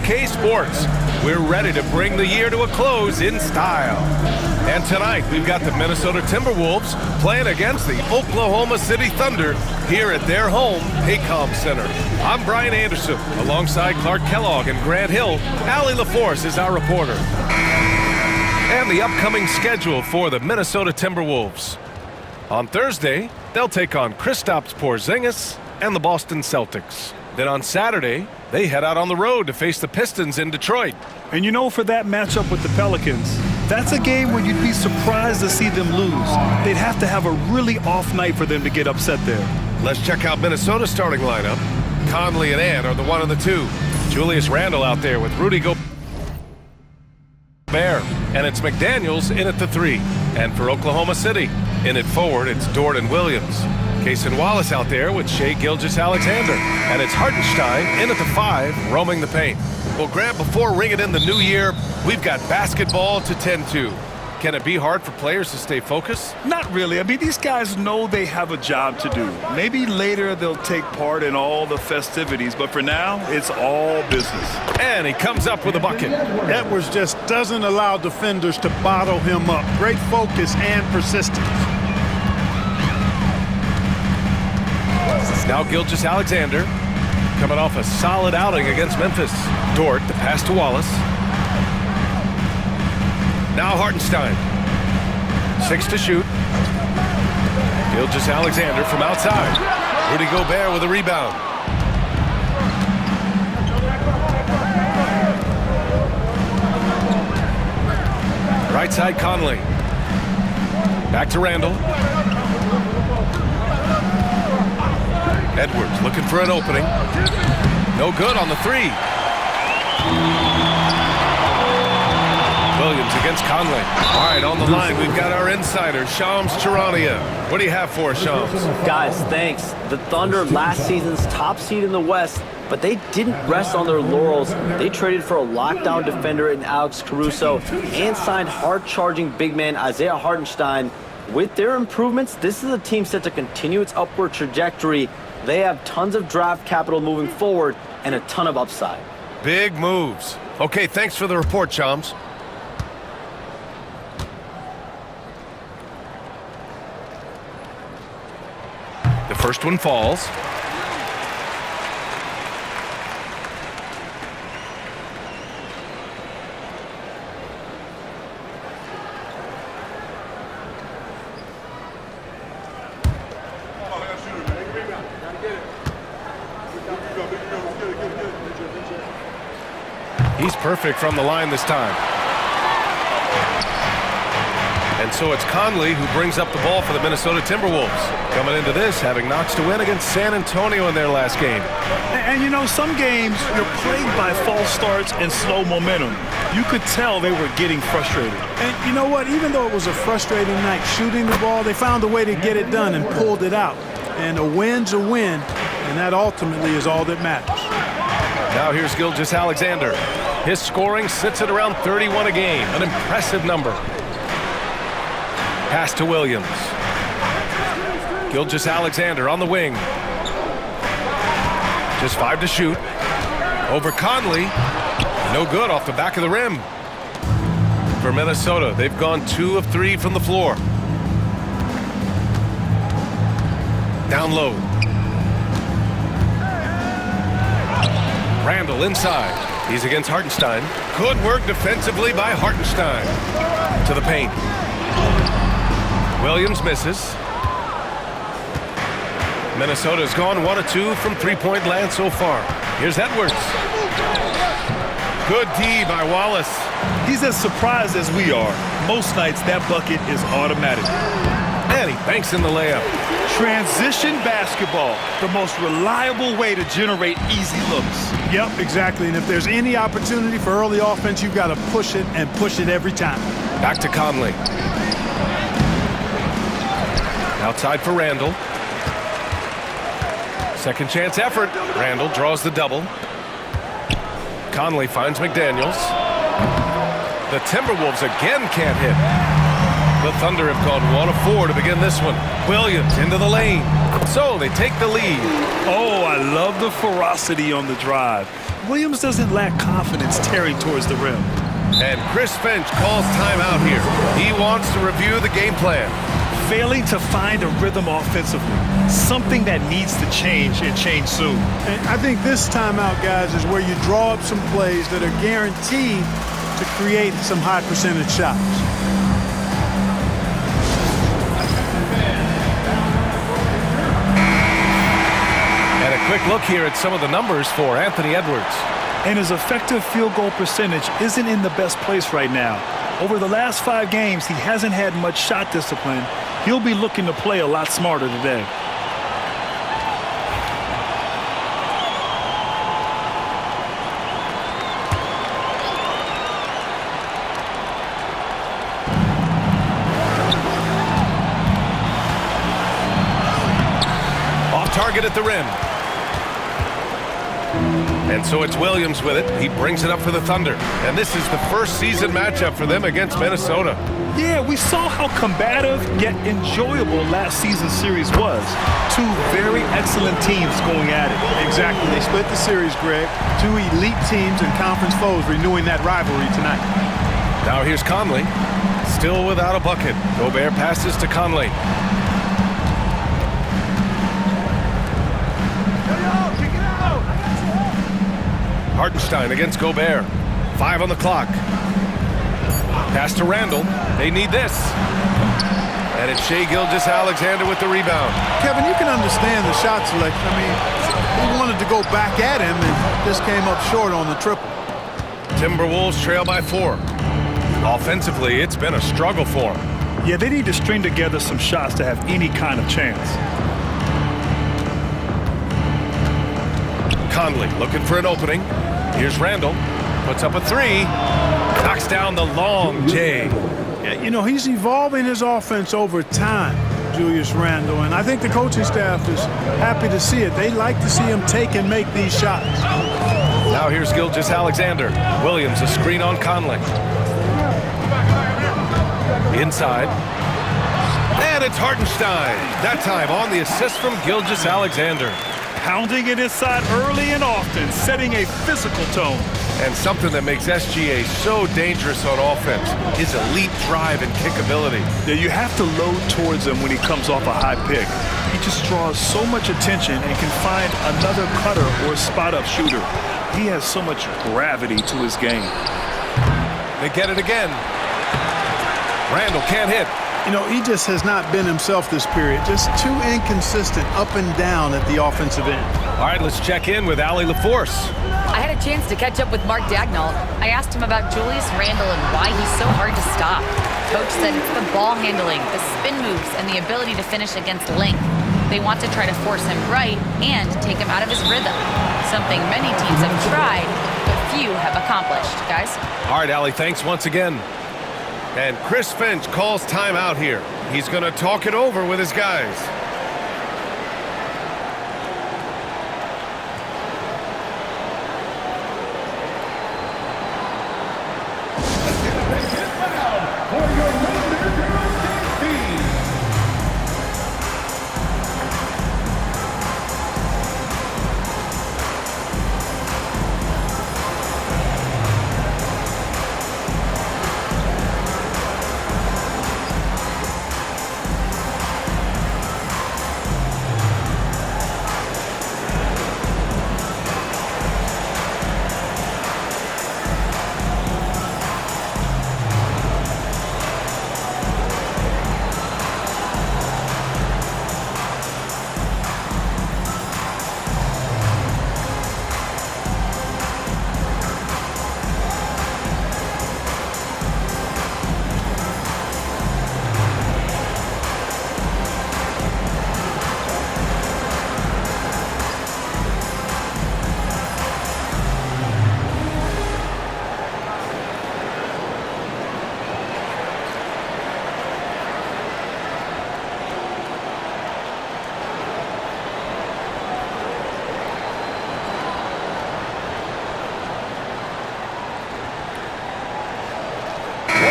2K Sports. We're ready to bring the year to a close in style. And tonight, we've got the Minnesota Timberwolves playing against the Oklahoma City Thunder here at their home, Paycom Center. I'm Brian Anderson, alongside Clark Kellogg and Grant Hill. Allie LaForce is our reporter. And the upcoming schedule for the Minnesota Timberwolves. On Thursday, they'll take on Kristaps Porzingis and the Boston Celtics. Then on Saturday, they head out on the road to face the Pistons in Detroit. And you know, for that matchup with the Pelicans, that's a game where you'd be surprised to see them lose. They'd have to have a really off night for them to get upset there. Let's check out Minnesota's starting lineup. Conley and Ant are the 1 and the 2. Julius Randle out there with Rudy Gobert. And it's McDaniels in at the 3. And for Oklahoma City, in at forward, it's Dort and Williams. Cason Wallace out there with Shai Gilgeous-Alexander. And it's Hartenstein in at the 5, roaming the paint. Well, Grant, before ringing in the new year, we've got basketball to tend to. Can it be hard for players to stay focused? Not really. I mean, these guys know they have a job to do. Maybe later they'll take part in all the festivities, but for now, it's all business. And he comes up with a bucket. Edwards just doesn't allow defenders to bottle him up. Great focus and persistence. Now Gilgeous-Alexander coming off a solid outing against Memphis. Dort, the pass to Wallace. Now Hartenstein. 6 to shoot. Gilgeous-Alexander from outside. Rudy Gobert with a rebound. Right side Conley. Back to Randle. Edwards looking for an opening. No good on the 3. Williams against Conley. All right, on the line, we've got our insider, Shams Charania. What do you have for us, Shams? Guys, thanks. The Thunder, last season's top seed in the West, but they didn't rest on their laurels. They traded for a lockdown defender in Alex Caruso and signed hard-charging big man Isaiah Hartenstein. With their improvements, this is a team set to continue its upward trajectory. They have tons of draft capital moving forward and a ton of upside. Big moves. Okay, thanks for the report, Shams. The first one falls. He's perfect from the line this time. And so it's Conley who brings up the ball for the Minnesota Timberwolves. Coming into this, having notched a win against San Antonio in their last game. And you know, some games you're plagued by false starts and slow momentum. You could tell they were getting frustrated. And you know what? Even though it was a frustrating night shooting the ball, they found a way to get it done and pulled it out. And a win's a win, and that ultimately is all that matters. Now here's Gilgeous-Alexander. His scoring sits at around 31 a game, an impressive number. Pass to Williams. Gilgeous-Alexander on the wing. Just 5 to shoot. Over Conley. No good off the back of the rim. For Minnesota, they've gone 2 of 3 from the floor. Down low. Randle inside. He's against Hartenstein. Good work defensively by Hartenstein. To the paint. Williams misses. Minnesota's gone 1 of 2 from three-point land so far. Here's Edwards. Good D by Wallace. He's as surprised as we are. Most nights, that bucket is automatic. And he banks in the layup. Transition basketball, the most reliable way to generate easy looks. Yep, exactly. And if there's any opportunity for early offense, you've got to push it and push it every time. Back to Conley. Outside for Randle. Second chance effort. Randle draws the double. Conley finds McDaniels. The Timberwolves again can't hit. The Thunder have gone 1 of 4 to begin this one. Williams into the lane. So they take the lead. Oh, I love the ferocity on the drive. Williams doesn't lack confidence tearing towards the rim. And Chris Finch calls timeout here. He wants to review the game plan. Failing to find a rhythm offensively. Something that needs to change and change soon. And I think this timeout, guys, is where you draw up some plays that are guaranteed to create some high percentage shots. And a quick look here at some of the numbers for Anthony Edwards. And his effective field goal percentage isn't in the best place right now. Over the last 5 games, he hasn't had much shot discipline. He'll be looking to play a lot smarter today. Off target at the rim. And so it's Williams with it. He brings it up for the Thunder. And this is the first season matchup for them against Minnesota. Yeah, we saw how combative yet enjoyable last season's series was. 2 very excellent teams going at it. Exactly. They split the series, Greg. 2 elite teams and conference foes renewing that rivalry tonight. Now here's Conley. Still without a bucket. Gobert passes to Conley. Hartenstein against Gobert. 5 on the clock. Pass to Randall. They need this. And it's Shai Gilgeous-Alexander with the rebound. Kevin, you can understand the shot selection. I mean, he wanted to go back at him and just came up short on the triple. Timberwolves trail by 4. Offensively, it's been a struggle for them. Yeah, they need to string together some shots to have any kind of chance. Conley looking for an opening. Here's Randall. Puts up a 3. Knocks down the long J. Yeah, you know, he's evolving his offense over time, Julius Randle, and I think the coaching staff is happy to see it. They like to see him take and make these shots. Now here's Gilgeous-Alexander. Williams a screen on Conley. Inside. And it's Hartenstein. That time on the assist from Gilgeous-Alexander. Pounding it inside early and often, setting a physical tone. And something that makes SGA so dangerous on offense is elite drive and kick ability. Yeah, you have to load towards him when he comes off a high pick. He just draws so much attention and can find another cutter or spot-up shooter. He has so much gravity to his game. They get it again. Randall can't hit. You know, he just has not been himself this period. Just too inconsistent up and down at the offensive end. All right, let's check in with Allie LaForce. I had a chance to catch up with Mark Dagnall. I asked him about Julius Randle and why he's so hard to stop. Coach said it's the ball handling, the spin moves, and the ability to finish against length. They want to try to force him right and take him out of his rhythm. Something many teams have tried, but few have accomplished. Guys? All right, Allie, thanks once again. And Chris Finch calls timeout here. He's going to talk it over with his guys.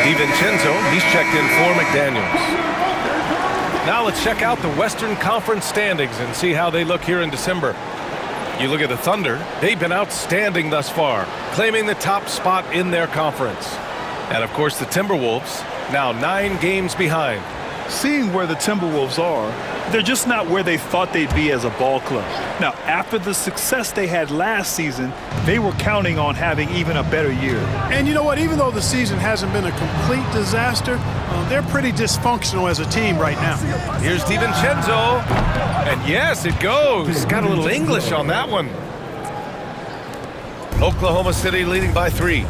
DiVincenzo, he's checked in for McDaniels. Now let's check out the Western Conference standings and see how they look here in December. You look at the Thunder, they've been outstanding thus far, claiming the top spot in their conference. And of course the Timberwolves, now 9 games behind. Seeing where the Timberwolves are, they're just not where they thought they'd be as a ball club. Now, after the success they had last season, they were counting on having even a better year. And you know what? Even though the season hasn't been a complete disaster, they're pretty dysfunctional as a team right now. Here's DiVincenzo. And yes, it goes. Got a little English on that one. Oklahoma City leading by 3.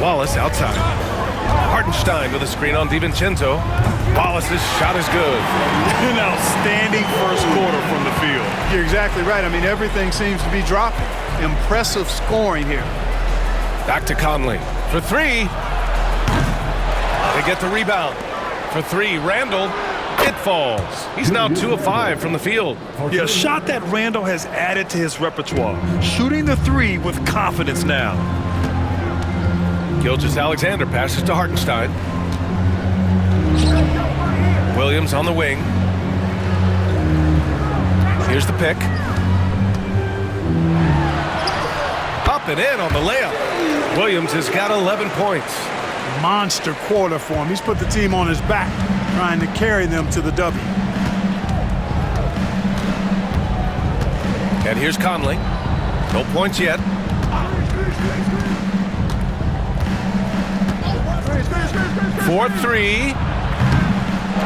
Wallace outside. Hartenstein with a screen on DiVincenzo. Wallace's shot is good. An outstanding first quarter from the field. You're exactly right. I mean, everything seems to be dropping. Impressive scoring here. Back to Conley for 3. They get the rebound. For 3, Randall. It falls. He's now 2 of 5 from the field. Yeah, a shot that Randall has added to his repertoire. Shooting the 3 with confidence now. Gilgeous-Alexander passes to Hartenstein. Williams on the wing. Here's the pick. Up and in on the layup. Williams has got 11 points. Monster quarter for him. He's put the team on his back, trying to carry them to the W. And here's Conley. No points yet. For 3.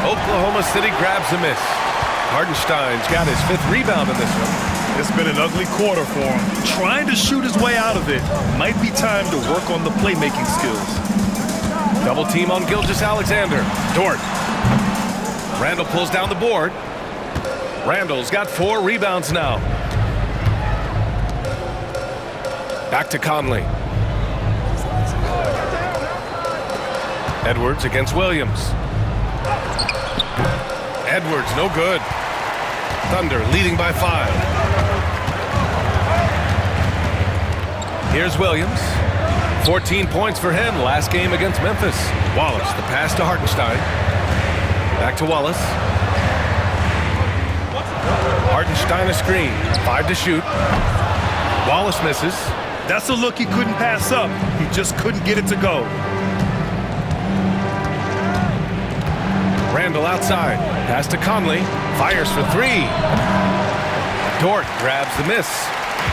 Oklahoma City grabs a miss. Hartenstein's got his 5th rebound in this one. It's been an ugly quarter for him. Trying to shoot his way out of it. Might be time to work on the playmaking skills. Double team on Gilgeous-Alexander. Dort. Randall pulls down the board. Randall's got 4 rebounds now. Back to Conley. Edwards against Williams. Edwards, no good. Thunder leading by 5. Here's Williams. 14 points for him last game against Memphis. Wallace, the pass to Hartenstein. Back to Wallace. Hartenstein a screen. 5 to shoot. Wallace misses. That's a look he couldn't pass up. He just couldn't get it to go. Randall outside. Pass to Conley. Fires for 3. Dort grabs the miss.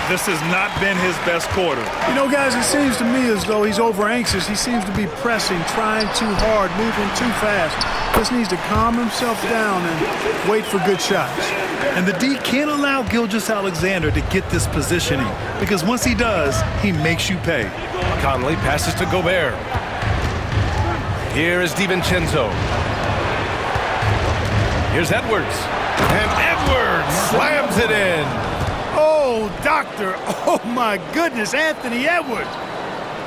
This has not been his best quarter. You know, guys, it seems to me as though he's over anxious. He seems to be pressing, trying too hard, moving too fast. Just needs to calm himself down and wait for good shots. And the D can't allow Gilgeous-Alexander to get this positioning, because once he does, he makes you pay. Conley passes to Gobert. Here is DiVincenzo. Here's Edwards. And Edwards slams it in. Oh, doctor. Oh, my goodness. Anthony Edwards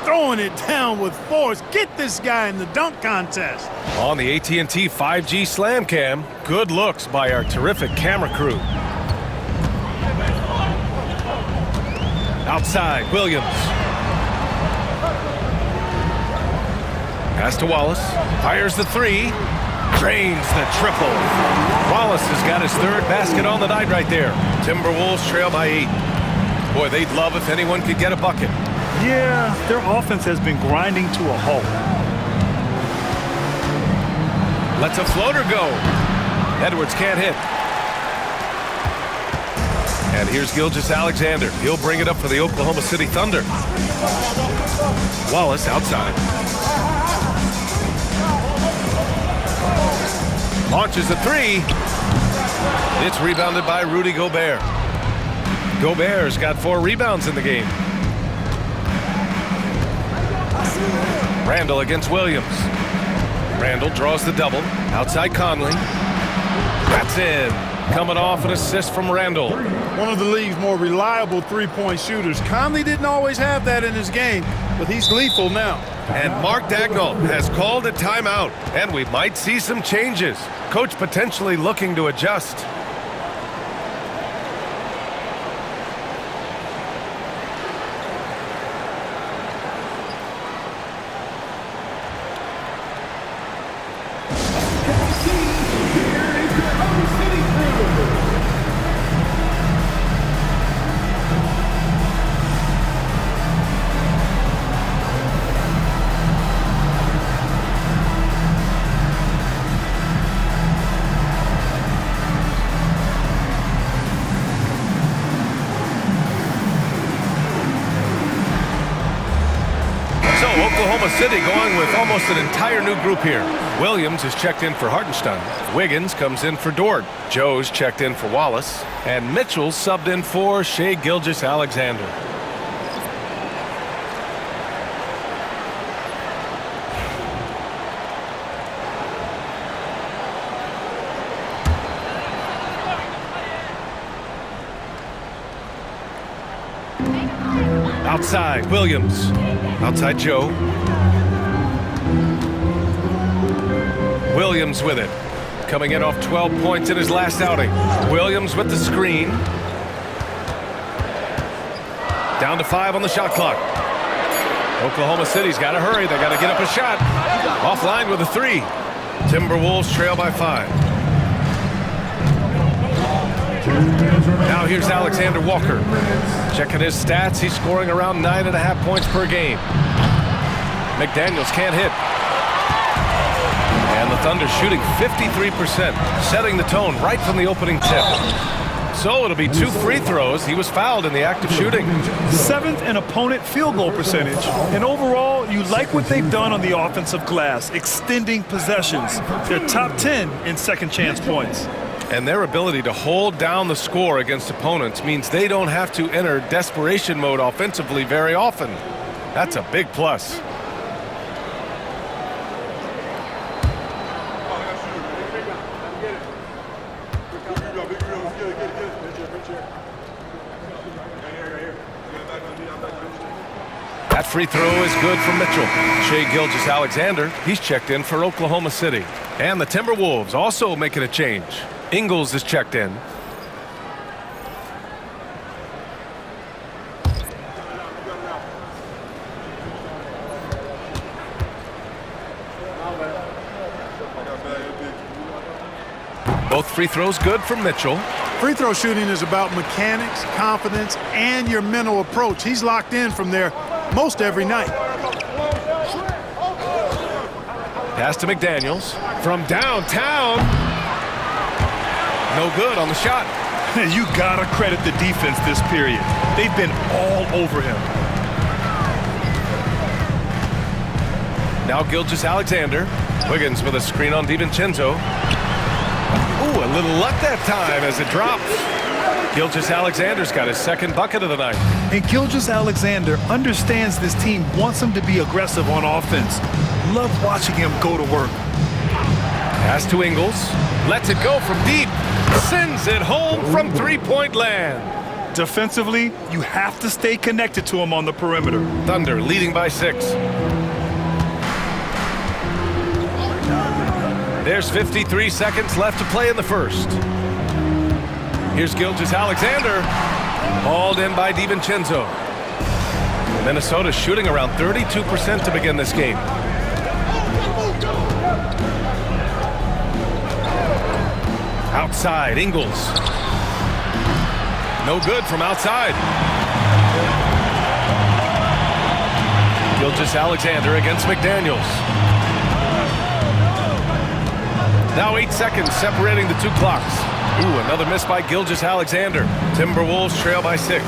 throwing it down with force. Get this guy in the dunk contest. On the AT&T 5G Slam Cam, good looks by our terrific camera crew. Outside, Williams. Pass to Wallace. Fires the 3. Drains the triple. Wallace has got his 3rd basket on the night right there. Timberwolves trail by 8. Boy, they'd love if anyone could get a bucket. Yeah, their offense has been grinding to a halt. Lets a floater go. Edwards can't hit. And here's Gilgeous-Alexander. He'll bring it up for the Oklahoma City Thunder. Wallace outside. Launches a 3. It's rebounded by Rudy Gobert. Gobert's got 4 rebounds in the game. Randall against Williams. Randall draws the double. Outside Conley. That's in. Coming off an assist from Randall. One of the league's more reliable three-point shooters. Conley didn't always have that in his game, but he's lethal now. And Mark Daigneault has called a timeout, and we might see some changes. Coach potentially looking to adjust. Oklahoma City going with almost an entire new group here. Williams is checked in for Hartenstein. Wiggins comes in for Dort. Joe's checked in for Wallace. And Mitchell's subbed in for Shai Gilgeous-Alexander. Outside, Williams. Outside, Joe. Williams with it. Coming in off 12 points in his last outing. Williams with the screen. Down to 5 on the shot clock. Oklahoma City's got to hurry. They got to get up a shot. Offline with a 3. Timberwolves trail by 5. Now here's Alexander Walker. Checking his stats, he's scoring around 9.5 points per game. McDaniels can't hit. And the Thunder shooting 53%, setting the tone right from the opening tip. So it'll be 2 free throws. He was fouled in the act of shooting. 7th in opponent field goal percentage. And overall, you like what they've done on the offensive glass, extending possessions. They're top 10 in second chance points. And their ability to hold down the score against opponents means they don't have to enter desperation mode offensively very often. That's a big plus. That free throw is good from Mitchell. Shai Gilgeous-Alexander, he's checked in for Oklahoma City. And the Timberwolves also making a change. Ingles is checked in. Both free throws good from Mitchell. Free throw shooting is about mechanics, confidence, and your mental approach. He's locked in from there most every night. Pass to McDaniels from downtown. No good on the shot. You gotta credit the defense this period. They've been all over him. Now Gilgeous-Alexander. Wiggins with a screen on DiVincenzo. Ooh, a little luck that time as it drops. Gilgeous-Alexander's got his 2nd bucket of the night. And Gilgeous-Alexander understands this team wants him to be aggressive on offense. Love watching him go to work. Pass to Ingles. Lets it go from deep. Sends it home from 3-point land. Defensively, you have to stay connected to him on the perimeter. Thunder leading by 6. There's 53 seconds left to play in the first. Here's Gilgeous-Alexander. Hauled in by DiVincenzo. Minnesota shooting around 32% to begin this game. Outside, Ingles. No good from outside. Gilgeous-Alexander against McDaniels. Now 8 seconds separating the 2 clocks. Ooh, another miss by Gilgeous-Alexander. Timberwolves trail by 6.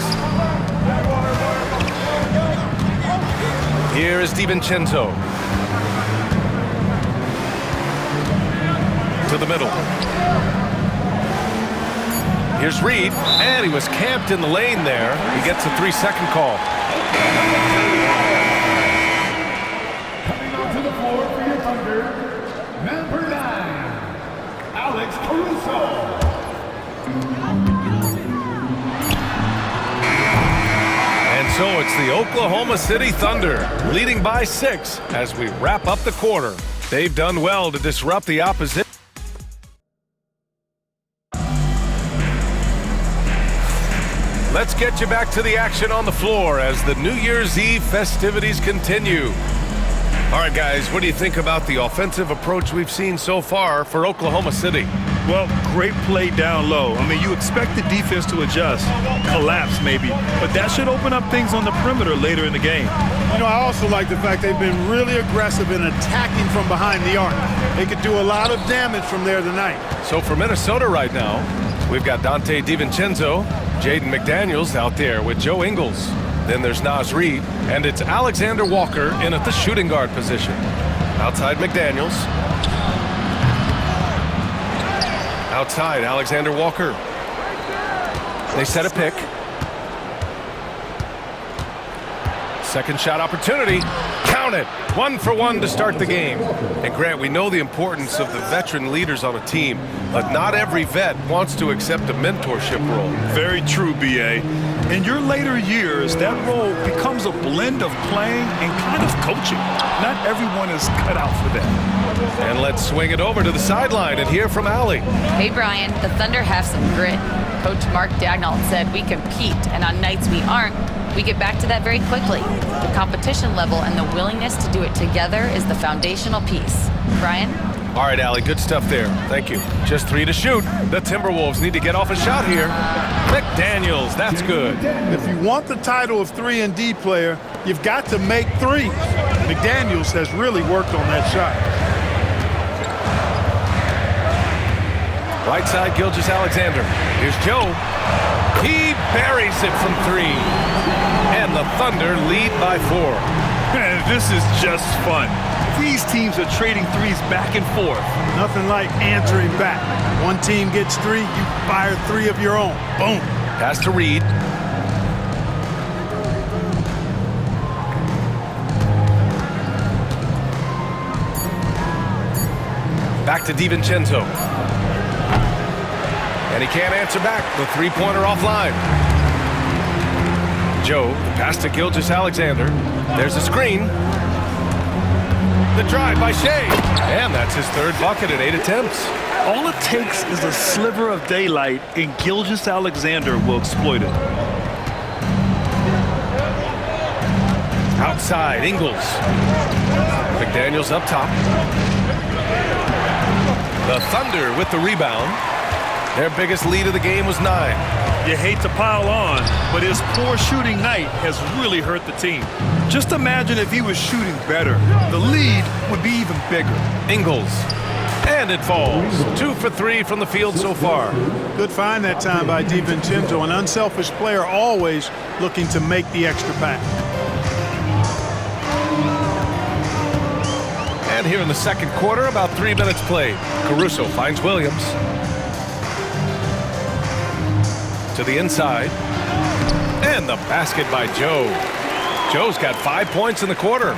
Here is DiVincenzo. To the middle. Here's Reed, and he was camped in the lane there. He gets a 3-second call. Coming onto the floor for your Thunder, number 9, Alex Caruso. And so it's the Oklahoma City Thunder leading by 6 as we wrap up the quarter. They've done well to disrupt the opposition. Let's get you back to the action on the floor as the New Year's Eve festivities continue. All right, guys, what do you think about the offensive approach we've seen so far for Oklahoma City? Well, great play down low. I mean, you expect the defense to adjust, collapse maybe, but that should open up things on the perimeter later in the game. You know, I also like the fact they've been really aggressive in attacking from behind the arc. They could do a lot of damage from there tonight. So for Minnesota right now, we've got Donte DiVincenzo, Jaden McDaniels out there with Joe Ingles. Then there's Naz Reid, and it's Alexander Walker in at the shooting guard position. Outside McDaniels. Outside Alexander Walker. They set a pick. Second shot opportunity. Count it. 1 for 1 to start the game. And Grant, we know the importance of the veteran leaders on a team, but not every vet wants to accept a mentorship role. Very true, B.A. In your later years, that role becomes a blend of playing and kind of coaching. Not everyone is cut out for that. And let's swing it over to the sideline and hear from Allie. Hey, Brian, the Thunder have some grit. Coach Mark Daigneault said we compete, and on nights we aren't, we get back to that very quickly. The competition level and the willingness to do it together is the foundational piece. Brian? All right, Allie, good stuff there. Thank you. Just 3 to shoot. The Timberwolves need to get off a shot here. McDaniels, that's good. If you want the title of 3-and-D player, you've got to make threes. McDaniels has really worked on that shot. Right side, Gilgeous-Alexander. Here's Joe. He buries it from 3. And the Thunder lead by 4. Man, this is just fun. These teams are trading threes back and forth. Nothing like answering back. One team gets 3, you fire 3 of your own. Boom. Pass to Reid. Back to DiVincenzo. And he can't answer back. The three-pointer offline. Joe, the pass to Gilgeous-Alexander. There's a screen. The drive by Shea. And that's his 3rd bucket in 8 attempts. All it takes is a sliver of daylight, and Gilgeous-Alexander will exploit it. Outside, Ingles. McDaniels up top. The Thunder with the rebound. Their biggest lead of the game was 9. You hate to pile on, but his poor shooting night has really hurt the team. Just imagine if he was shooting better. The lead would be even bigger. Ingles. And it falls. 2 for 3 from the field so far. Good find that time by DiVincenzo, an unselfish player always looking to make the extra pass. And here in the second quarter, about 3 minutes played. Caruso finds Williams. To the inside. And the basket by Joe. Joe's got 5 points in the quarter.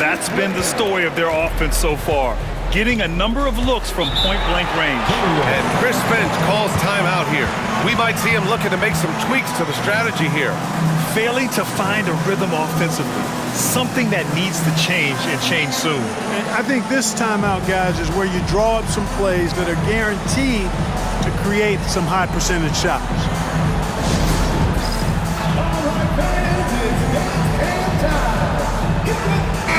That's been the story of their offense so far. Getting a number of looks from point-blank range. And Chris Finch calls timeout here. We might see him looking to make some tweaks to the strategy here. Failing to find a rhythm offensively. Something that needs to change and change soon. And I think this timeout, guys, is where you draw up some plays that are guaranteed to create some high percentage shots.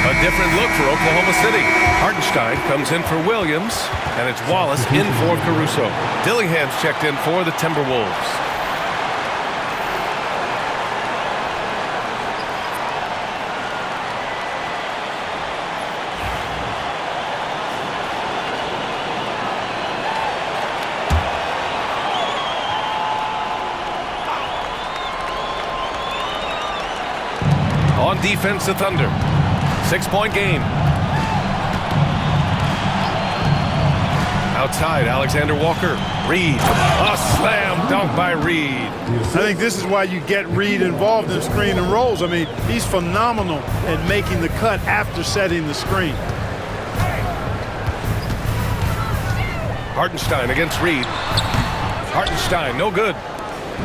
A different look for Oklahoma City. Hartenstein comes in for Williams, and it's Wallace in for Caruso. Dillingham's checked in for the Timberwolves. On defense, the Thunder. 6-point game. Outside, Alexander Walker. Reid. A slam dunk by Reid. I think this is why you get Reid involved in screen and rolls. I mean, he's phenomenal at making the cut after setting the screen. Hartenstein against Reid. Hartenstein, no good.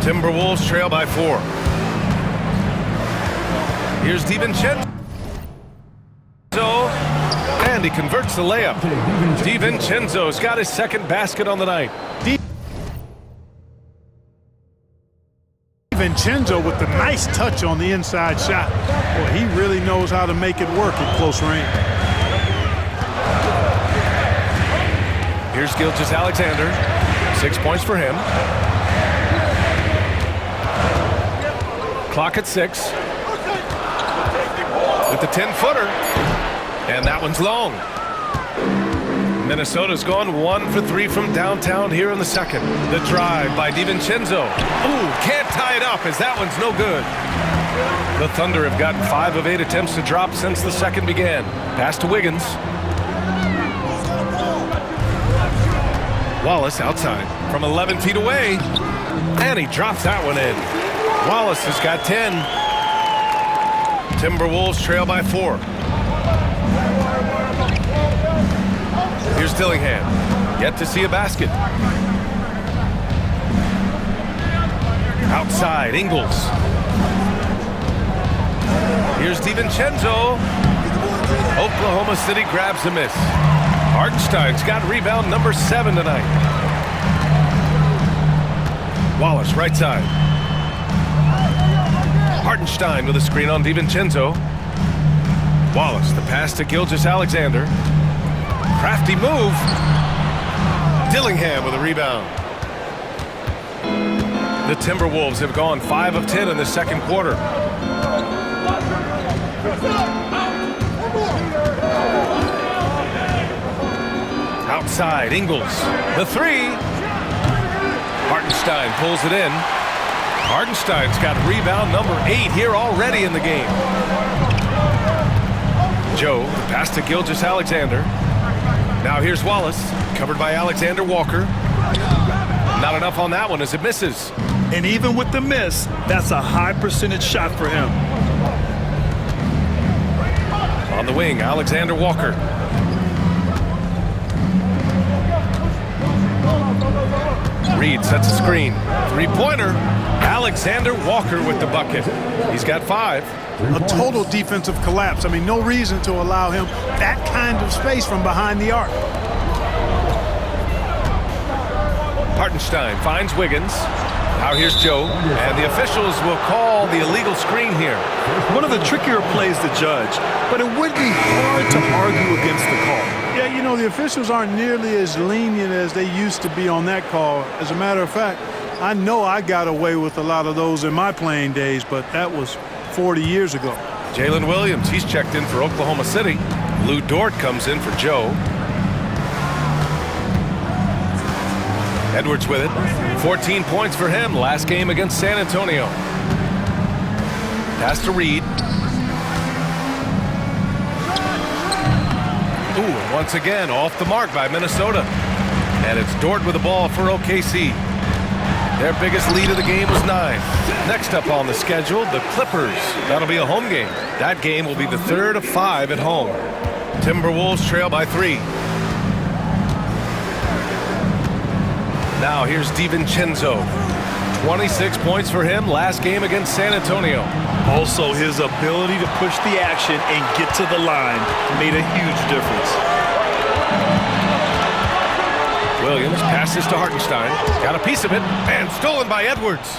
Timberwolves trail by 4. Here's DiVincenzo. And he converts the layup. DiVincenzo's got his 2nd basket on the night. DiVincenzo with the nice touch on the inside shot. Boy, he really knows how to make it work at close range. Here's Gilgeous-Alexander. 6 points for him. Clock at 6. With the 10-footer. And that one's long. Minnesota's gone 1 for 3 from downtown here in the second. The drive by DiVincenzo. Ooh, can't tie it up as that one's no good. The Thunder have gotten 5 of 8 attempts to drop since the second began. Pass to Wiggins. Wallace outside from 11 feet away. And he drops that one in. Wallace has got 10. Timberwolves trail by 4. Here's Dillingham. Yet to see a basket. Outside, Ingles. Here's DiVincenzo. Oklahoma City grabs a miss. Hartenstein's got rebound number 7 tonight. Wallace, right side. Hartenstein with a screen on DiVincenzo. Wallace, the pass to Gilgeous-Alexander. Crafty move. Dillingham with a rebound. The Timberwolves have gone 5 of 10 in the second quarter. Outside, Ingles. The 3. Hartenstein pulls it in. Hartenstein's got rebound number 8 here already in the game. Joe, the pass to Gilgeous-Alexander. Now here's Wallace, covered by Alexander Walker. Not enough on that one as it misses. And even with the miss, that's a high percentage shot for him. On the wing, Alexander Walker. Reed sets a screen. 3-pointer. Alexander Walker with the bucket. He's got 5. A total defensive collapse. I mean, no reason to allow him that kind of space from behind the arc. Hartenstein finds Wiggins. Now here's Joe, and the officials will call the illegal screen here. One of the trickier plays to judge, but it would be hard to argue against the call. Yeah, you know, the officials aren't nearly as lenient as they used to be on that call. As a matter of fact, I know I got away with a lot of those in my playing days, but that was 40 years ago. Jalen Williams, he's checked in for Oklahoma City. Lou Dort comes in for Joe. Edwards with it. 14 points for him last game against San Antonio. Pass to Reed. Ooh, and once again off the mark by Minnesota. And it's Dort with the ball for OKC. Their biggest lead of the game was 9. Next up on the schedule, the Clippers. That'll be a home game. That game will be the 3rd of 5 at home. Timberwolves trail by 3. Now here's DiVincenzo. 26 points for him last game against San Antonio. Also, his ability to push the action and get to the line made a huge difference. Williams passes to Hartenstein. Got a piece of it, and stolen by Edwards.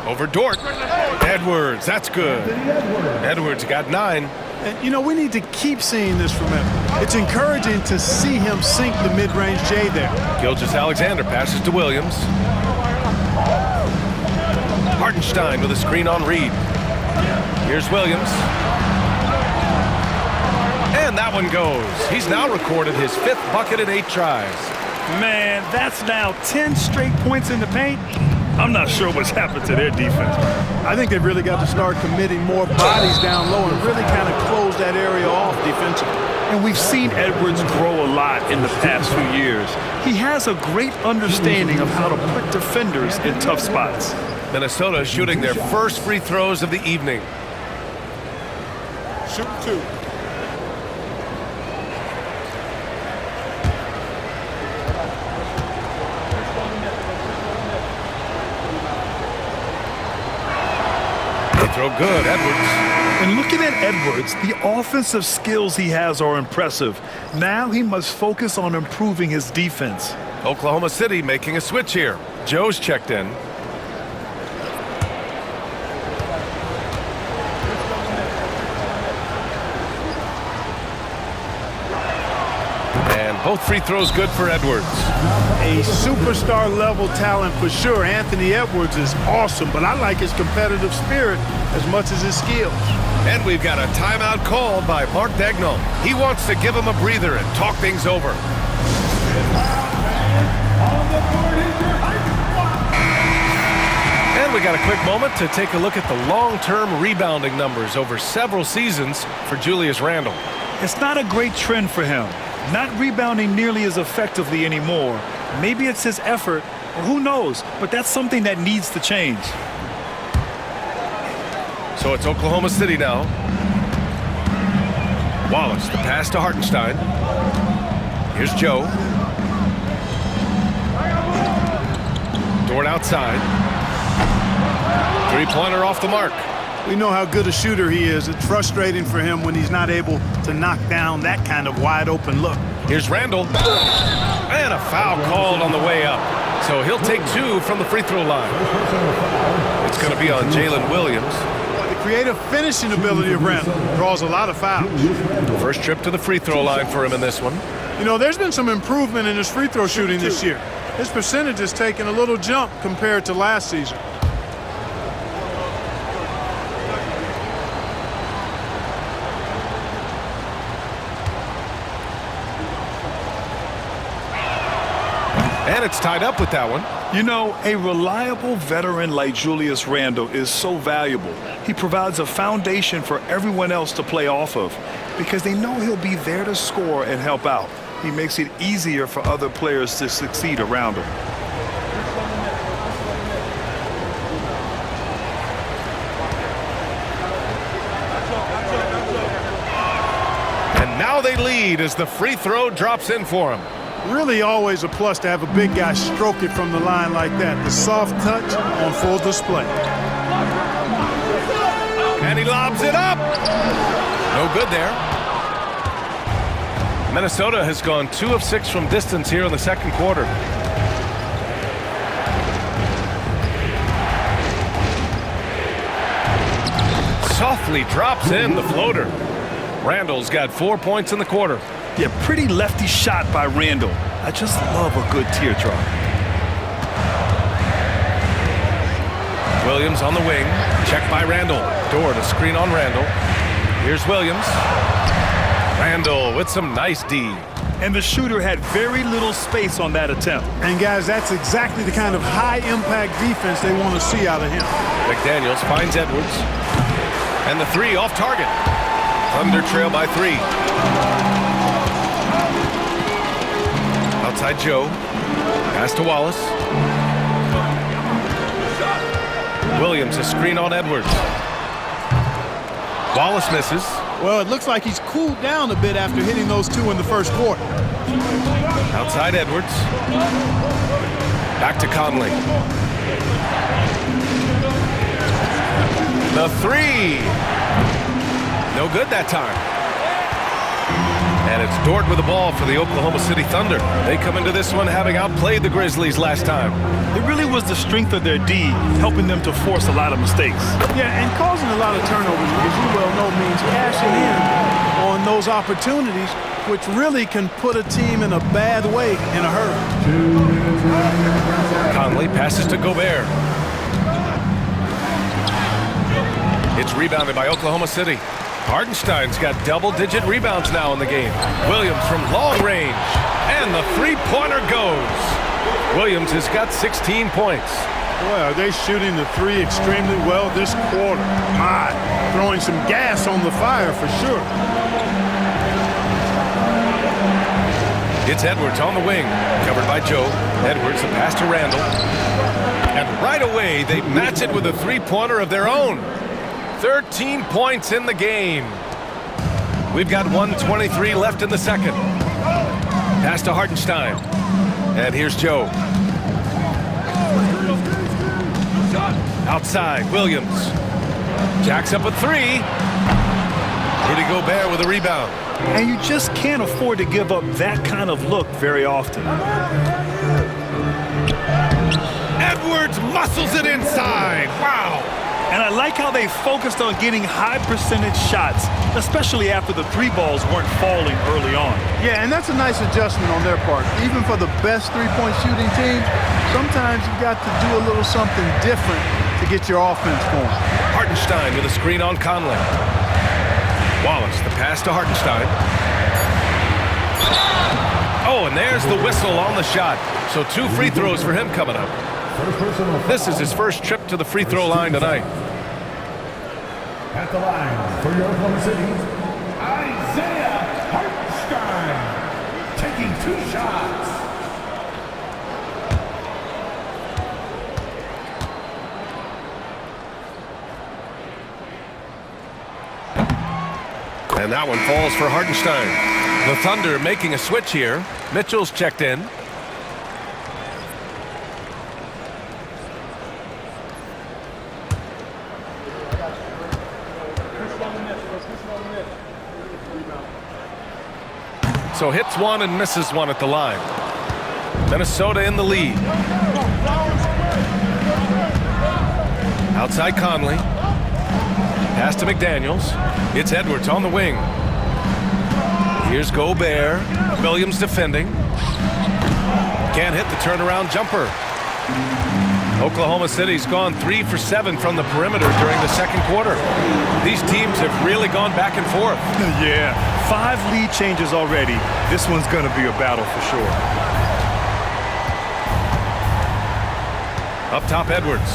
Over Dort. Edwards, that's good. Edwards got 9. And, you know, we need to keep seeing this from him. It's encouraging to see him sink the mid-range J there. Gilgeous-Alexander passes to Williams. Hartenstein with a screen on Reed. Here's Williams. And that one goes. He's now recorded his 5th bucket in 8 tries. Man, that's now 10 straight points in the paint. I'm not sure what's happened to their defense. I think they've really got to start committing more bodies down low and really kind of close that area off defensively. And we've seen Edwards grow a lot in the past few years. He has a great understanding of how to put defenders in tough spots. Minnesota shooting their first free throws of the evening. Shoot 2. Throw good, Edwards. And looking at Edwards, the offensive skills he has are impressive. Now he must focus on improving his defense. Oklahoma City making a switch here. Joe's checked in. And both free throws good for Edwards. A superstar level talent for sure. Anthony Edwards is awesome, but I like his competitive spirit as much as his skills. And we've got a timeout called by Mark Daigneault. He wants to give him a breather and talk things over. And And we got a quick moment to take a look at the long-term rebounding numbers over several seasons for Julius Randle. It's not a great trend for him. Not rebounding nearly as effectively anymore. Maybe it's his effort, or who knows, but that's something that needs to change. So it's Oklahoma City now. Wallace, the pass to Hartenstein. Here's Joe. Dort outside. Three-pointer off the mark. We know how good a shooter he is. It's frustrating for him when he's not able to knock down that kind of wide-open look. Here's Randle. And a foul called on the way up. So he'll take 2 from the free throw line. It's going to be on Jalen Williams. The creative finishing ability of Randle draws a lot of fouls. First trip to the free throw line for him in this one. You know, there's been some improvement in his free throw shooting this year. His percentage has taken a little jump compared to last season. And it's tied up with that one. You know, a reliable veteran like Julius Randle is so valuable. He provides a foundation for everyone else to play off of because they know he'll be there to score and help out. He makes it easier for other players to succeed around him. And now they lead as the free throw drops in for him. Really always a plus to have a big guy stroke it from the line like that. The soft touch on full display. And he lobs it up. No good there. Minnesota has gone 2 of 6 from distance here in the second quarter. Softly drops in the floater. Randle's got 4 points in the quarter. Yeah, pretty lefty shot by Randle. I just love a good teardrop. Williams on the wing. Check by Randle. Dort a screen on Randle. Here's Williams. Randle with some nice D. And the shooter had very little space on that attempt. And guys, that's exactly the kind of high-impact defense they want to see out of him. McDaniels finds Edwards. And the 3 off target. Thunder trail by 3. Outside Joe. Pass to Wallace. Williams a screen on Edwards. Wallace misses. Well, it looks like he's cooled down a bit after hitting those 2 in the first quarter. Outside Edwards. Back to Conley. The 3. No good that time. And it's Dort with the ball for the Oklahoma City Thunder. They come into this one having outplayed the Grizzlies last time. It really was the strength of their D helping them to force a lot of mistakes. Yeah, and causing a lot of turnovers, as you well know, means cashing in on those opportunities, which really can put a team in a bad way in a hurry. Conley passes to Gobert. It's rebounded by Oklahoma City. Hartenstein's got double-digit rebounds now in the game. Williams from long range. And the three-pointer goes. Williams has got 16 points. Boy, are they shooting the 3 extremely well this quarter. My, throwing some gas on the fire for sure. It's Edwards on the wing. Covered by Joe. Edwards, the pass to Randle. And right away, they match it with a three-pointer of their own. 13 points in the game. We've got 1:23 left in the second. Pass to Hartenstein. And here's Joe. Outside, Williams. Jacks up a 3. Rudy Gobert with a rebound. And you just can't afford to give up that kind of look very often. Edwards muscles it inside. Wow. And I like how they focused on getting high percentage shots, especially after the 3 balls weren't falling early on. Yeah, and that's a nice adjustment on their part. Even for the best three-point shooting teams, sometimes you got to do a little something different to get your offense going. Hartenstein with a screen on Conley. Wallace, the pass to Hartenstein. Oh, and there's the whistle on the shot. So 2 free throws for him coming up. First personal foul. This is his first trip to the free throw line tonight. At the line for your Oklahoma City, Isaiah Hartenstein, taking 2 shots. And that one falls for Hartenstein. The Thunder making a switch here. Mitchell's checked in. So hits one and misses one at the line. Minnesota in the lead. Outside Conley. Pass to McDaniels. It's Edwards on the wing. Here's Gobert. Williams defending. Can't hit the turnaround jumper. Oklahoma City's gone 3 for 7 from the perimeter during the second quarter. These teams have really gone back and forth. Yeah, 5 lead changes already. This one's going to be a battle for sure. Up top, Edwards.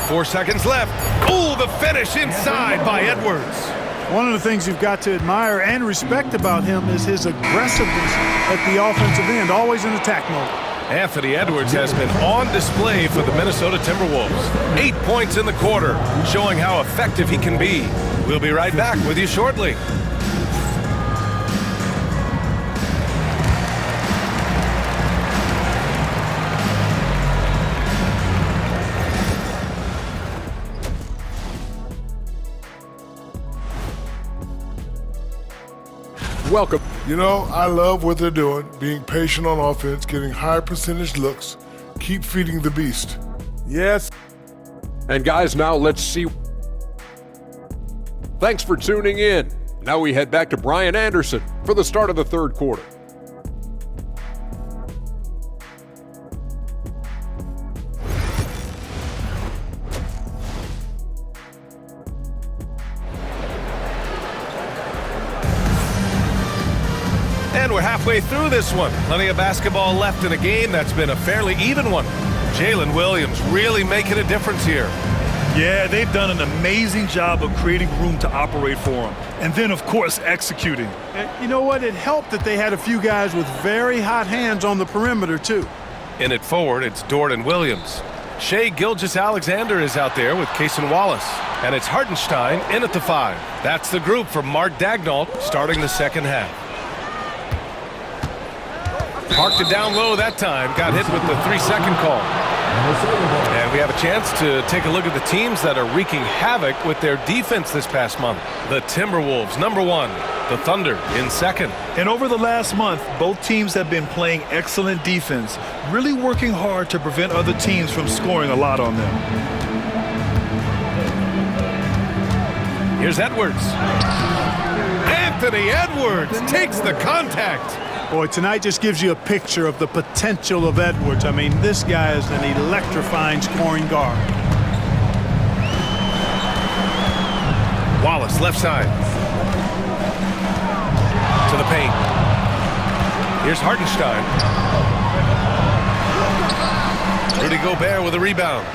4 seconds left. Oh, the finish inside by Edwards. One of the things you've got to admire and respect about him is his aggressiveness at the offensive end, always in attack mode. Anthony Edwards has been on display for the Minnesota Timberwolves. 8 points in the quarter, showing how effective he can be. We'll be right back with you shortly. Welcome. You know, I love what they're doing, being patient on offense, getting high percentage looks, keep feeding the beast. Yes. And guys, now let's see. Thanks for tuning in. Now we head back to Brian Anderson for the start of the third quarter. And we're halfway through this one. Plenty of basketball left in a game that's been a fairly even one. Jalen Williams really making a difference here. Yeah, they've done an amazing job of creating room to operate for him. And then, of course, executing. And you know what? It helped that they had a few guys with very hot hands on the perimeter, too. In it forward, it's Dort and Williams. Shai Gilgeous-Alexander is out there with Cason Wallace. And it's Hartenstein in at the 5. That's the group for Mark Daigneault starting the second half. Parked it down low that time. Got hit with the 3-second call. And we have a chance to take a look at the teams that are wreaking havoc with their defense this past month. The Timberwolves, number 1. The Thunder in second. And over the last month, both teams have been playing excellent defense, really working hard to prevent other teams from scoring a lot on them. Here's Edwards. Anthony Edwards takes the contact. Boy, tonight just gives you a picture of the potential of Edwards. I mean, this guy is an electrifying scoring guard. Wallace, left side. To the paint. Here's Hartenstein. Rudy Gobert with a rebound.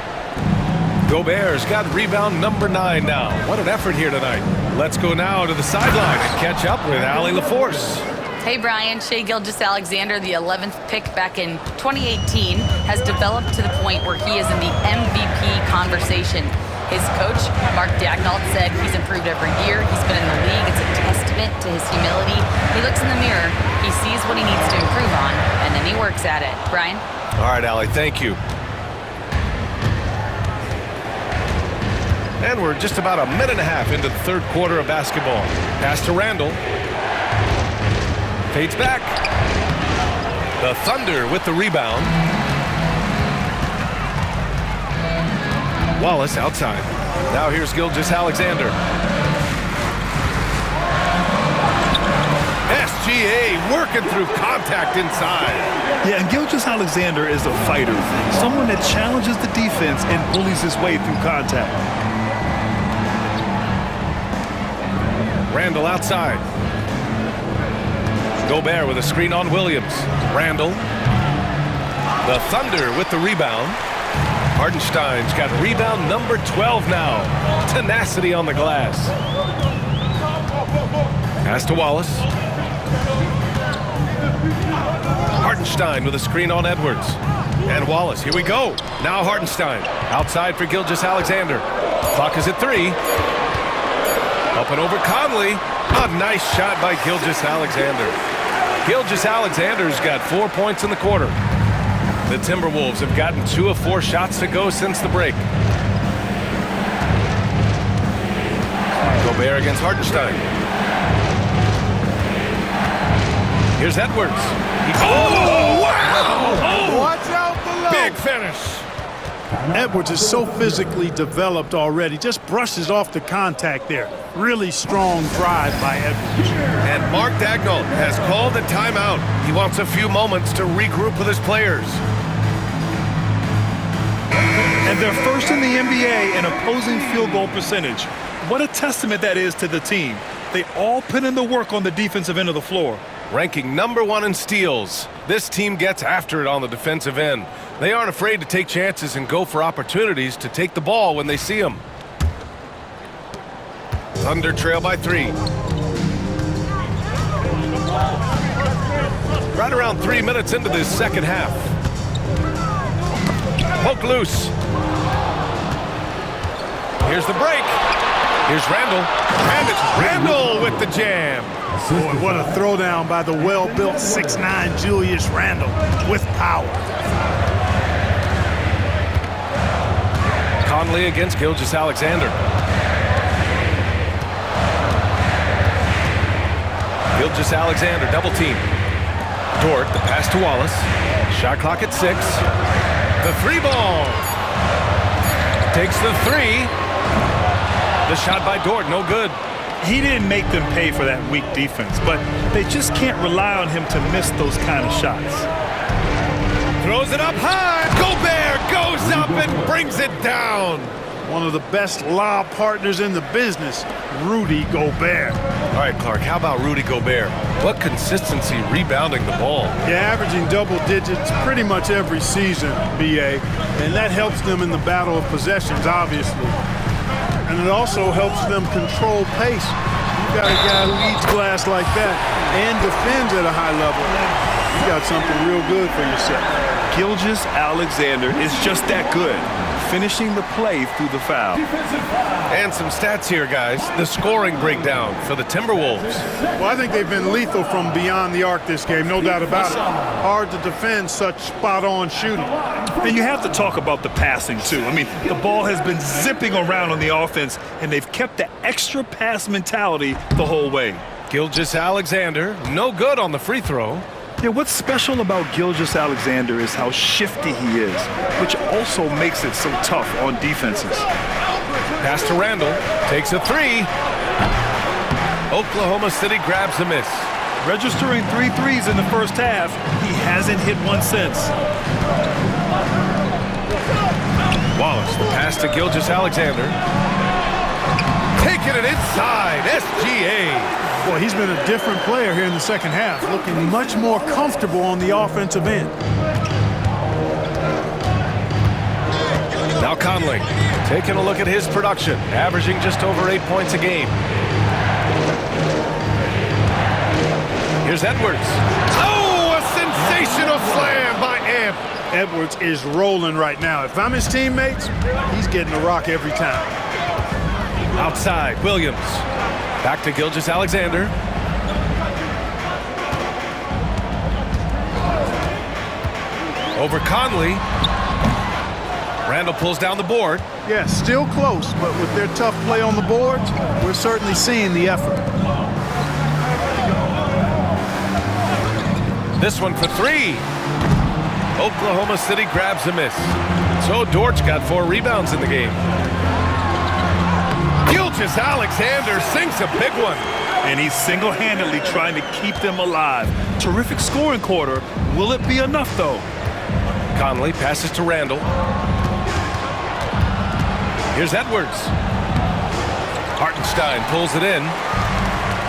Gobert's got rebound number 9 now. What an effort here tonight. Let's go now to the sideline and catch up with Allie LaForce. Hey, Brian. Shai Gilgeous-Alexander, the 11th pick back in 2018, has developed to the point where he is in the MVP conversation. His coach, Mark Daigneault, said he's improved every year. He's been in the league. It's a testament to his humility. He looks in the mirror, he sees what he needs to improve on, and then he works at it. Brian? All right, Allie, thank you. And we're just about a minute and a half into the third quarter of basketball. Pass to Randall. Fades back. The Thunder with the rebound. Wallace outside. Now here's Gilgeous-Alexander. SGA working through contact inside. Yeah, and Gilgeous-Alexander is a fighter, someone that challenges the defense and bullies his way through contact. Randall outside. Gobert with a screen on Williams. Randall. The Thunder with the rebound. Hartenstein's got rebound number 12 now. Tenacity on the glass. Pass to Wallace. Hartenstein with a screen on Edwards. And Wallace, here we go. Now Hartenstein. Outside for Gilgeous-Alexander. Clock is at 3. Up and over Conley. A nice shot by Gilgeous-Alexander. Gilgeous-Alexander's got 4 points in the quarter. The Timberwolves have gotten 2 of 4 shots to go since the break. Gobert against Hartenstein. Here's Edwards. Oh, wow! Oh, Watch out below. big finish. Edwards is so physically developed already. Just brushes off the contact there. Really strong drive by Edwards. And Mark Daigneault has called a timeout. He wants a few moments to regroup with his players. And they're first in the NBA in opposing field goal percentage. What a testament that is to the team. They all put in the work on the defensive end of the floor. Ranking number 1 in steals, this team gets after it on the defensive end. They aren't afraid to take chances and go for opportunities to take the ball when they see them. Thunder trail by 3. Right around 3 minutes into this second half. Poke loose. Here's the break. Here's Randall. And it's Randall with the jam. Boy, what a throwdown by the well-built 6'9" Julius Randle with power. Conley against Gilgeous-Alexander. Gilgeous-Alexander double team. Dort, the pass to Wallace. Shot clock at 6. The 3 ball. Takes the 3. The shot by Dort, no good. He didn't make them pay for that weak defense, but they just can't rely on him to miss those kind of shots. Throws it up high. Gobert goes up and brings it down. One of the best lob partners in the business, Rudy Gobert. All right, Clark, how about Rudy Gobert? What consistency rebounding the ball. Yeah, averaging double digits pretty much every season, BA. And that helps them in the battle of possessions, obviously. And it also helps them control pace. You got a guy who eats glass like that and defends at a high level. You got something real good for yourself. Gilgeous-Alexander is just that good, finishing the play through the foul. And some stats here, guys. The scoring breakdown for the Timberwolves. Well, I think they've been lethal from beyond the arc this game, no doubt about it. Hard to defend such spot-on shooting. And you have to talk about the passing, too. I mean, the ball has been zipping around on the offense, and they've kept the extra pass mentality the whole way. Gilgeous-Alexander, no good on the free throw. Yeah, what's special about Gilgeous-Alexander is how shifty he is, which also makes it so tough on defenses. Pass to Randall, takes a 3. Oklahoma City grabs a miss. Registering 3 threes in the first half, he hasn't hit one since. Wallace, the pass to Gilgeous-Alexander. Taking it inside, SGA. Boy, he's been a different player here in the second half, looking much more comfortable on the offensive end. Now Conley, taking a look at his production, averaging just over 8 points a game. Here's Edwards. Oh, a sensational slam by Amp. Edwards is rolling right now. If I'm his teammates, he's getting a rock every time. Outside, Williams. Back to Gilgeous-Alexander. Over Conley. Randall pulls down the board. Yeah, still close, but with their tough play on the boards, we're certainly seeing the effort. This one for 3. Oklahoma City grabs a miss. So Dort's got 4 rebounds in the game. Gilgeous-Alexander sinks a big one. And he's single-handedly trying to keep them alive. Terrific scoring quarter. Will it be enough, though? Conley passes to Randall. Here's Edwards. Hartenstein pulls it in.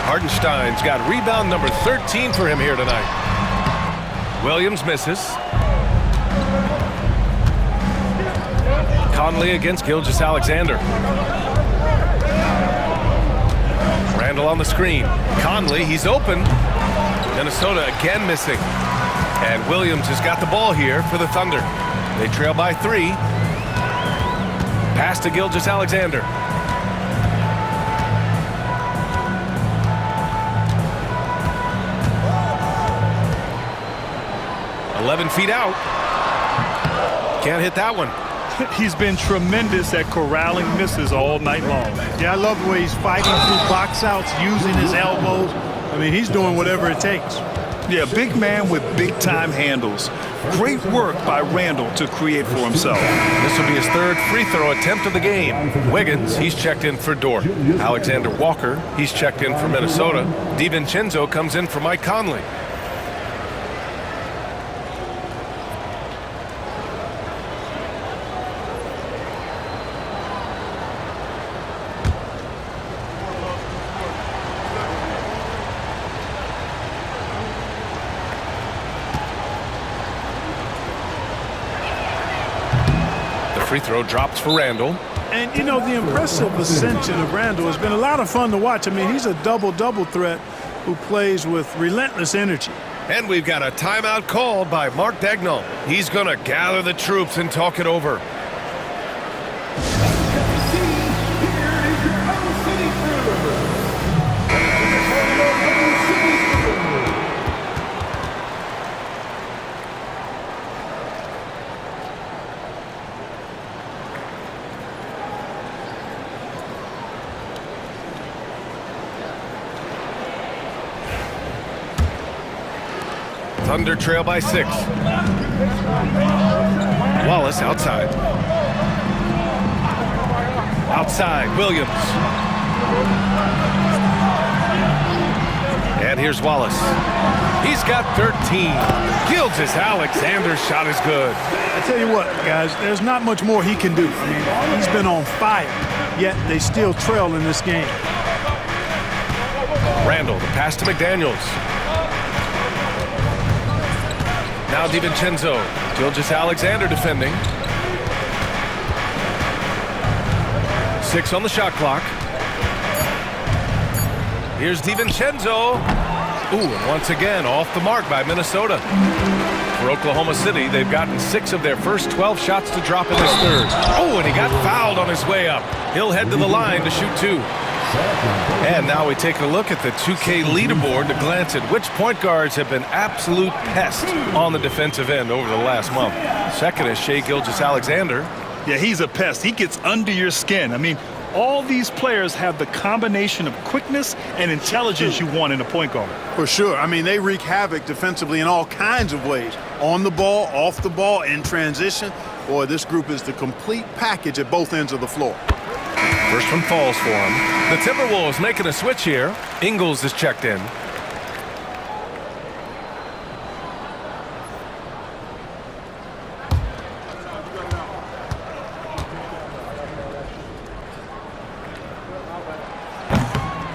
Hartenstein's got rebound number 13 for him here tonight. Williams misses. Conley against Gilgeous-Alexander. Randall on the screen. Conley, he's open. Minnesota again missing. And Williams has got the ball here for the Thunder. They trail by 3. Pass to Gilgeous-Alexander. "11 feet out." Can't hit that one. He's been tremendous at corralling misses all night long. Yeah, I love the way he's fighting through box outs, using his elbows. I mean, he's doing whatever it takes. Yeah, big man with big-time handles. Great work by Randall to create for himself. This will be his 3rd free throw attempt of the game. Wiggins, he's checked in for Dort. Alexander Walker, he's checked in for Minnesota. DiVincenzo comes in for Mike Conley. Free throw drops for Randall. And, you know, the impressive ascension of Randall has been a lot of fun to watch. I mean, he's a double-double threat who plays with relentless energy. And we've got a timeout called by Mark Daigneault. He's going to gather the troops and talk it over. Thunder trail by 6. Wallace outside. Outside, Williams. And here's Wallace. He's got 13. Gilgeous-Alexander's shot is good. I tell you what, guys, there's not much more he can do. I mean, he's been on fire, yet they still trail in this game. Randall, the pass to McDaniels. Now DiVincenzo. Gilgeous-Alexander defending. 6 on the shot clock. Here's DiVincenzo. Ooh, and once again off the mark by Minnesota. For Oklahoma City, they've gotten 6 of their first 12 shots to drop in this 3rd. Oh, and he got fouled on his way up. He'll head to the line to shoot 2. And now we take a look at the 2K leaderboard to glance at which point guards have been absolute pests on the defensive end over the last month. Second is Shai Gilgeous-Alexander. Yeah, he's a pest. He gets under your skin. I mean, all these players have the combination of quickness and intelligence you want in a point guard. For sure. I mean, they wreak havoc defensively in all kinds of ways. On the ball, off the ball, in transition. Boy, this group is the complete package at both ends of the floor. First one falls for him. The Timberwolves making a switch here. Ingles is checked in.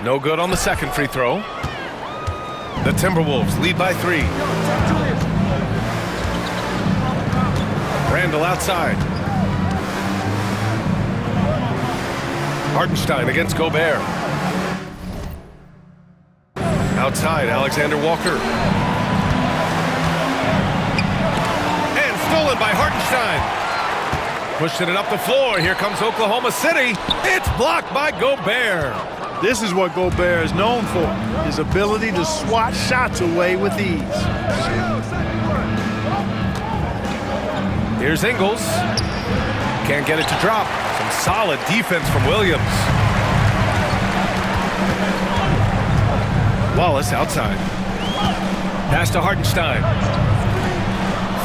No good on the second free throw. The Timberwolves lead by 3. Randall outside. Hartenstein against Gobert. Outside, Alexander Walker. And stolen by Hartenstein. Pushing it up the floor. Here comes Oklahoma City. It's blocked by Gobert. This is what Gobert is known for, his ability to swat shots away with ease. Here's Ingles. Can't get it to drop. Some solid defense from Williams. Wallace outside. Pass to Hartenstein.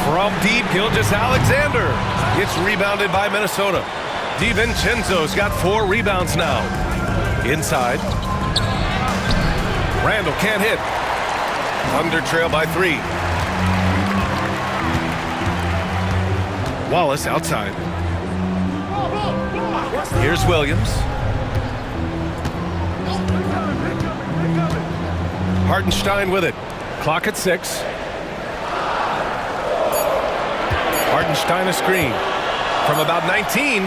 From deep, Gilgeous-Alexander. Gets rebounded by Minnesota. DiVincenzo's got 4 rebounds now. Inside. Randall can't hit. Thunder trail by 3. Wallace outside. Here's Williams. Hartenstein with it. Clock at 6. Hartenstein a screen. from about 19.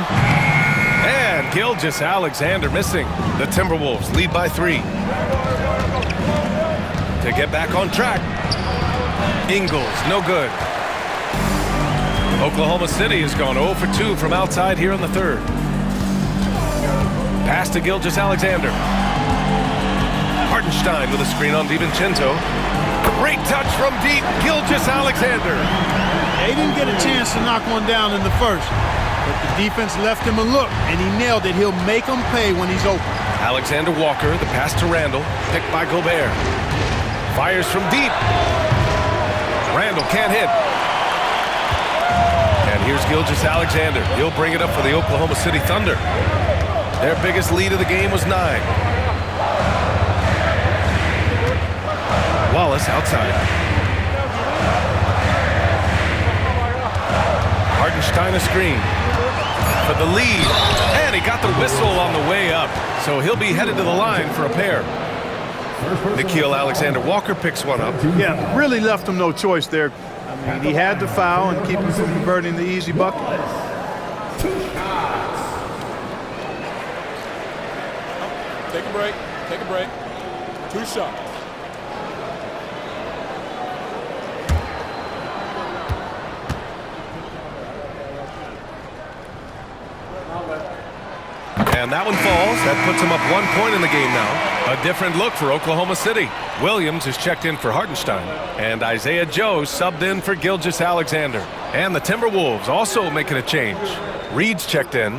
And Gilgeous-Alexander missing. The Timberwolves lead by 3. To get back on track. Ingles, no good. Oklahoma City has gone 0 for 2 from outside here in the third. Pass to Gilgeous-Alexander. Hartenstein with a screen on DiVincenzo. Great touch from deep, Gilgeous-Alexander. They didn't get a chance to knock one down in the first, but the defense left him a look, and he nailed it. He'll make them pay when he's open. Alexander Walker, the pass to Randall, picked by Gobert. Fires from deep. Randall can't hit. And here's Gilgeous-Alexander. He'll bring it up for the Oklahoma City Thunder. Their biggest lead of the game was 9. Wallace outside. Hartenstein a screen for the lead. And he got the whistle on the way up. So he'll be headed to the line for a pair. Nickeil Alexander-Walker picks one up. Yeah, really left him no choice there. I mean, he had to foul and keep him from converting the easy bucket. Take a break. Take a break. 2 shots. And that one falls. That puts him up 1 point in the game now. A different look for Oklahoma City. Williams is checked in for Hartenstein. And Isaiah Joe subbed in for Gilgeous-Alexander. And the Timberwolves also making a change. Reed's checked in.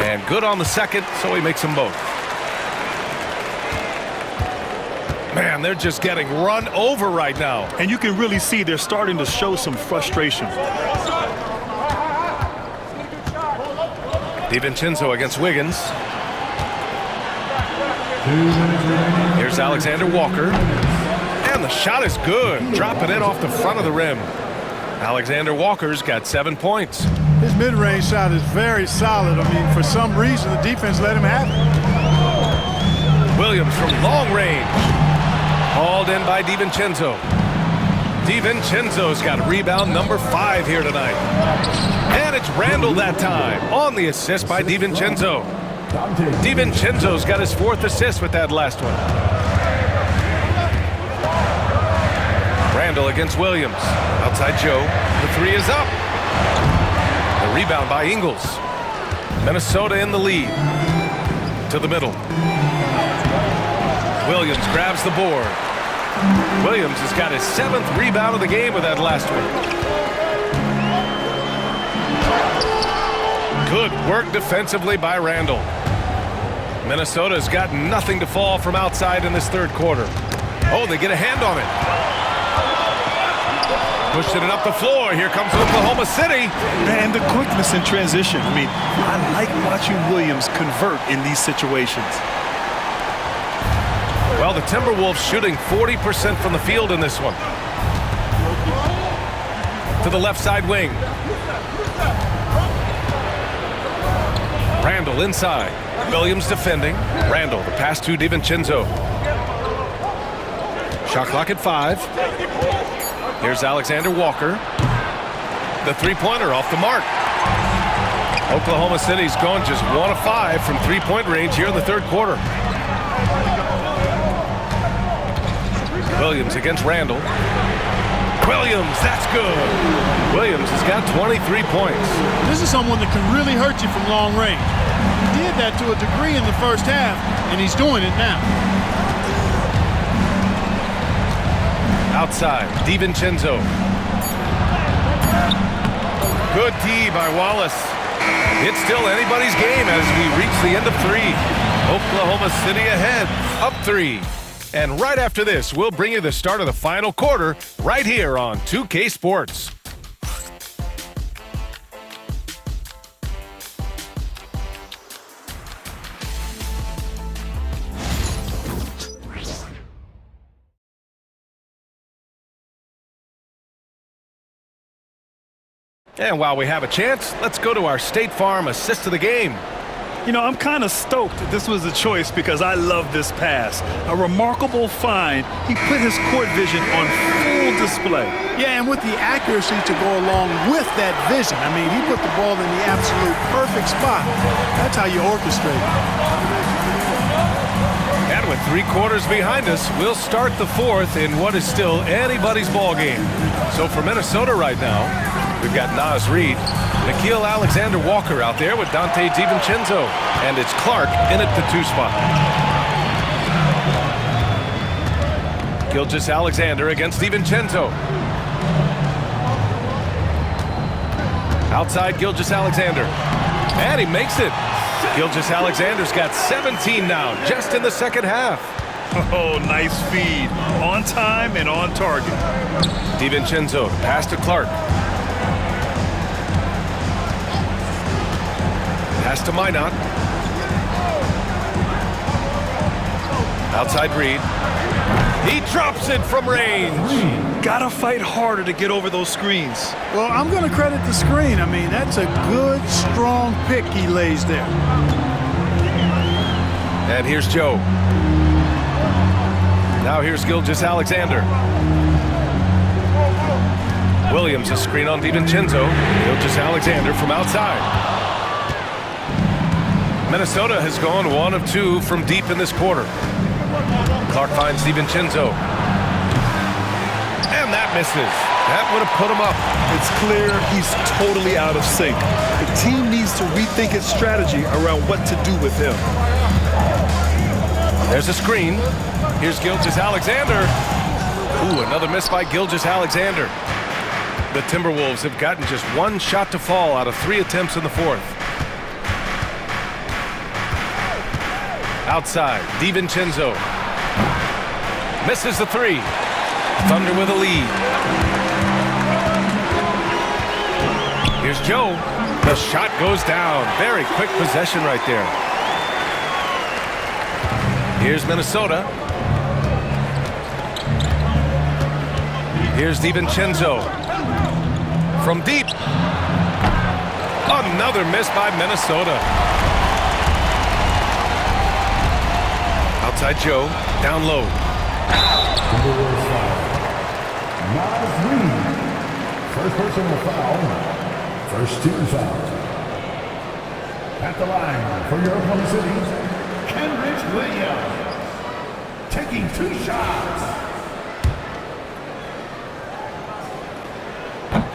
And good on the second, so he makes them both. Man, they're just getting run over right now. And you can really see they're starting to show some frustration. DiVincenzo against Wiggins. Here's Alexander Walker. And the shot is good. Dropping it off the front of the rim. Alexander Walker's got 7 points. His mid-range shot is very solid. I mean, for some reason, the defense let him have it. Williams from long range. Hauled in by DiVincenzo. DiVincenzo's got rebound number 5 here tonight. And it's Randall that time on the assist by DiVincenzo. DiVincenzo's got his 4th assist with that last one. Randall against Williams. Outside Joe. The 3 is up. The rebound by Ingles. Minnesota in the lead. To the middle. Williams grabs the board. Williams has got his 7th rebound of the game with that last one. Good work defensively by Randall. Minnesota's got nothing to fall from outside in this third quarter. Oh, they get a hand on it. Pushing it up the floor. Here comes Oklahoma City. And the quickness in transition. I mean, I like watching Williams convert in these situations. Well, the Timberwolves shooting 40% from the field in this one. To the left side wing. Randall inside. Williams defending. Randall, the pass to DiVincenzo. Shot clock at 5. Here's Alexander Walker. The three-pointer off the mark. Oklahoma City's gone just 1 of 5 from three-point range here in the third quarter. Williams against Randall. Williams, that's good. Williams has got 23 points. This is someone that can really hurt you from long range. He did that to a degree in the first half, and he's doing it now. Outside, DiVincenzo. Good D by Wallace. It's still anybody's game as we reach the end of 3. Oklahoma City ahead, up 3. And right after this, we'll bring you the start of the final quarter right here on 2K Sports. And while we have a chance, let's go to our State Farm assist of the game. You know, I'm kind of stoked that this was a choice because I love this pass. A remarkable find. He put his court vision on full display. Yeah, and with the accuracy to go along with that vision. I mean, he put the ball in the absolute perfect spot. That's how you orchestrate it. And with 3 quarters behind us, we'll start the fourth in what is still anybody's ball game. So for Minnesota right now, we've got Naz Reid, Nickeil Alexander-Walker out there with Donte DiVincenzo, and it's Clark in at the 2 spot. Gilgeous-Alexander against DiVincenzo. Outside Gilgeous-Alexander, and he makes it. Gilgeous-Alexander's got 17 now, just in the second half. Oh, nice feed. On time and on target. DiVincenzo, pass to Clark. Pass to Minot. Outside Reid. He drops it from range. Gotta fight harder to get over those screens. Well, I'm going to credit the screen. I mean, that's a good, strong pick he lays there. And here's Joe. Now here's Gilgeous-Alexander. Williams, a screen on DiVincenzo. Gilgeous-Alexander from outside. Minnesota has gone 1 of 2 from deep in this quarter. Clark finds DiVincenzo. And that misses. That would have put him up. It's clear he's totally out of sync. The team needs to rethink its strategy around what to do with him. There's a screen. Here's Gilgeous-Alexander. Ooh, another miss by Gilgeous-Alexander. The Timberwolves have gotten just 1 shot to fall out of 3 attempts in the fourth. Outside, DiVincenzo. Misses the 3. Thunder with a lead. Here's Joe. The shot goes down. Very quick possession right there. Here's Minnesota. Here's DiVincenzo. From deep. Another miss by Minnesota. Outside Joe, down low. Naz Reid. First personal foul. First team foul. At the line for your Oklahoma City, Kenrich Williams. Taking 2 shots.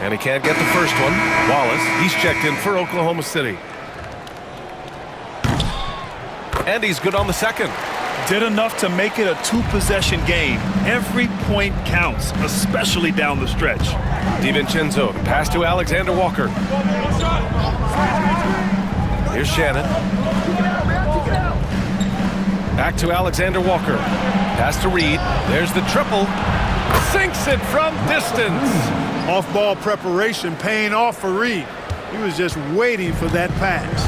And he can't get the first one. Wallace, he's checked in for Oklahoma City. And he's good on the second. Did enough to make it a 2-possession game. Every point counts, especially down the stretch. DiVincenzo, pass to Alexander-Walker. Here's Shannon. Back to Alexander-Walker. Pass to Reid. There's the triple. Sinks it from distance. Off-ball preparation paying off for Reid. He was just waiting for that pass.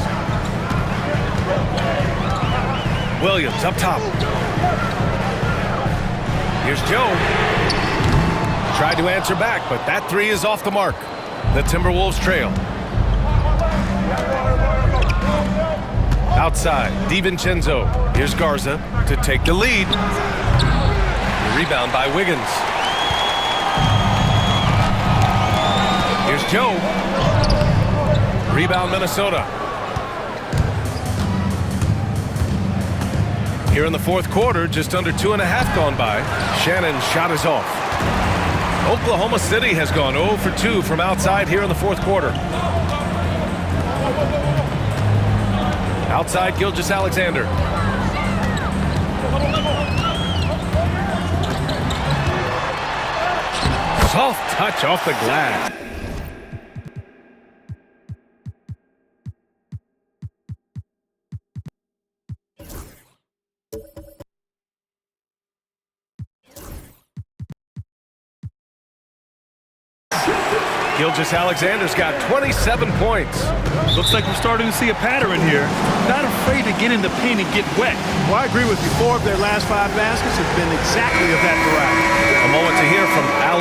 Williams up top. Here's Joe. Tried to answer back, but that 3 is off the mark. The Timberwolves trail. Outside, DiVincenzo. Here's Garza to take the lead. The rebound by Wiggins. Here's Joe. Rebound Minnesota. Here in the fourth quarter, just under 2.5 gone by. Shannon's shot is off. Oklahoma City has gone 0 for 2 from outside here in the fourth quarter. Outside, Gilgeous-Alexander. Soft touch off the glass. Gilgeous-Alexander's got 27 points. Looks like we're starting to see a pattern here. Not afraid to get in the paint and get wet. Well, I agree with you. 4 of their last 5 baskets have been exactly of that variety. A moment to hear from Alex.